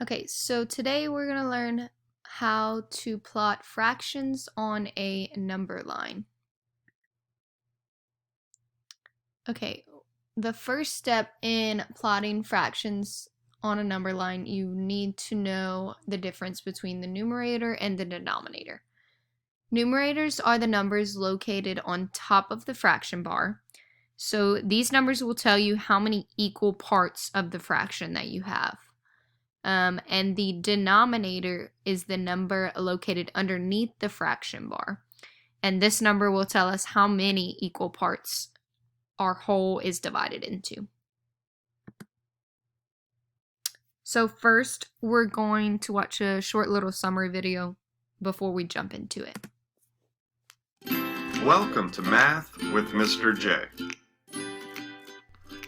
Okay, so today we're going to learn how to plot fractions on a number line. Okay, the first step in plotting fractions on a number line, you need to know the difference between the numerator and the denominator. Numerators are the numbers located on top of the fraction bar. So these numbers will tell you how many equal parts of the fraction that you have. And the denominator is the number located underneath the fraction bar. And this number will tell us how many equal parts our whole is divided into. So first, we're going to watch a short little summary video before we jump into it. Welcome to Math with Mr. J.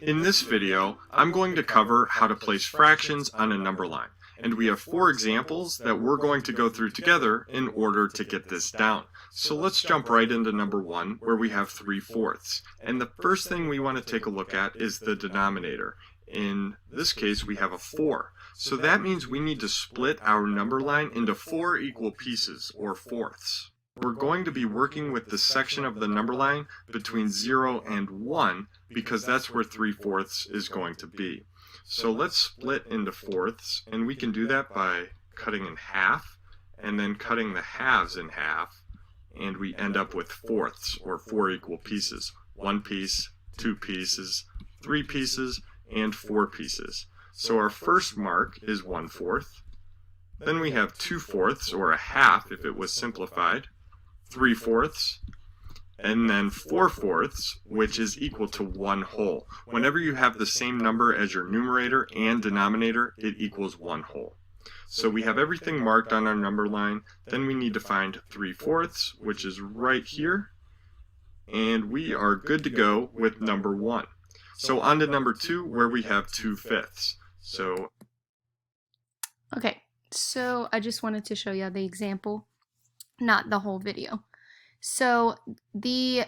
In this video, I'm going to cover how to place fractions on a number line, and we have 4 examples that we're going to go through together in order to get this down. So let's jump right into number 1, where we have 3/4. And the first thing we want to take a look at is the denominator. In this case, we have a 4. So that means we need to split our number line into 4 equal pieces, or fourths. We're going to be working with the section of the number line between 0 and 1 because that's where 3/4 is going to be. So let's split into fourths, and we can do that by cutting in half and then cutting the halves in half, and we end up with fourths, or 4 equal pieces. 1 piece, 2 pieces, 3 pieces, and 4 pieces. So our first mark is 1/4. Then we have 2/4, or a half if it was simplified, 3/4, and then 4/4, which is equal to 1 whole. Whenever you have the same number as your numerator and denominator, it equals 1 whole. So we have everything marked on our number line. Then we need to find 3/4, which is right here, and we are good to go with number 1. So on to number 2, where we have 2/5. Okay, so I just wanted to show you the example, not the whole video. So the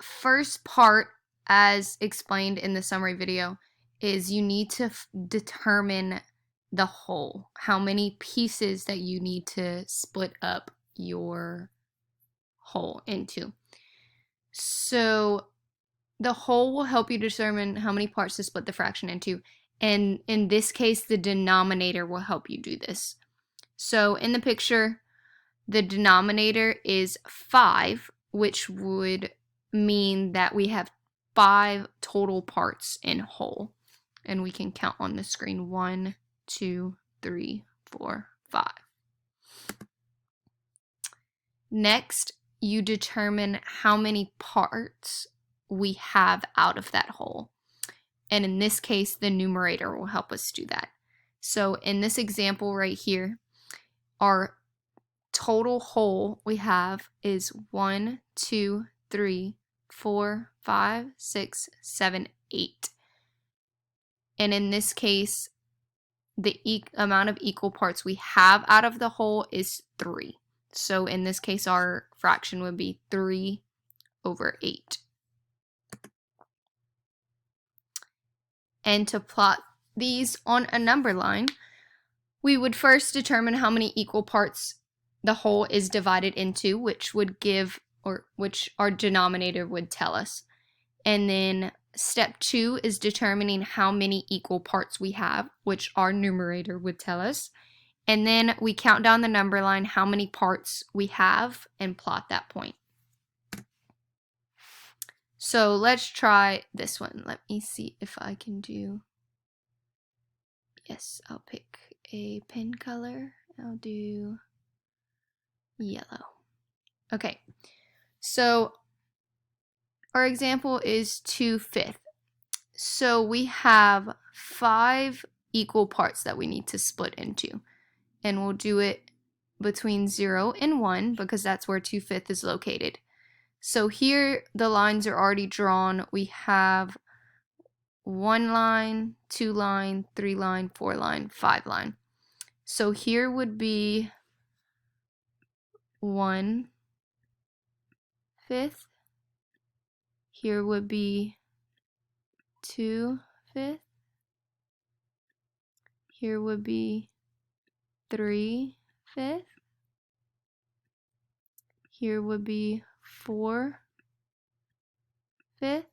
first part, as explained in the summary video, is you need to determine the whole, how many pieces that you need to split up your whole into. So the whole will help you determine how many parts to split the fraction into, and in this case the denominator will help you do this. So in the picture, the denominator is 5, which would mean that we have 5 total parts in whole. And we can count on the screen: 1, 2, 3, 4, 5. Next, you determine how many parts we have out of that whole. And in this case, the numerator will help us do that. So in this example right here, our total whole we have is 1, 2, 3, 4, 5, 6, 7, 8. And in this case, the amount of equal parts we have out of the whole is 3. So in this case, our fraction would be 3/8. And to plot these on a number line, we would first determine how many equal parts the whole is divided into, which would give, or which our denominator would tell us. And then step 2 is determining how many equal parts we have, which our numerator would tell us. And then we count down the number line how many parts we have and plot that point. So let's try this one. Let me see if I can do, yes, I'll pick a pen color. I'll do yellow. Okay, so our example is 2/5. So we have 5 equal parts that we need to split into. And we'll do it between 0 and 1 because that's where 2/5 is located. So here the lines are already drawn. We have 1 line, 2 line, 3 line, 4 line, 5 line. So here would be 1/5. Here would be 2/5. Here would be 3/5. Here would be 4/5.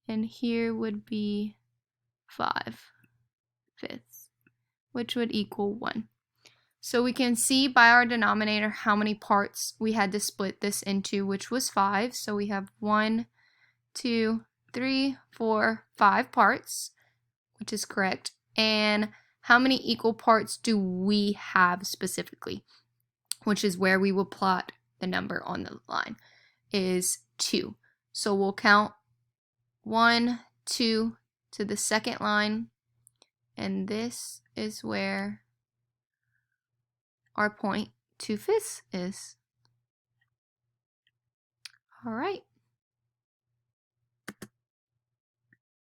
And here would be 5/5, which would equal 1. So we can see by our denominator how many parts we had to split this into, which was 5. So we have 1, 2, 3, 4, 5 parts, which is correct. And how many equal parts do we have specifically, which is where we will plot the number on the line, is 2. So we'll count 1, 2 to the second line, and this is where our point 2/5 is. All right.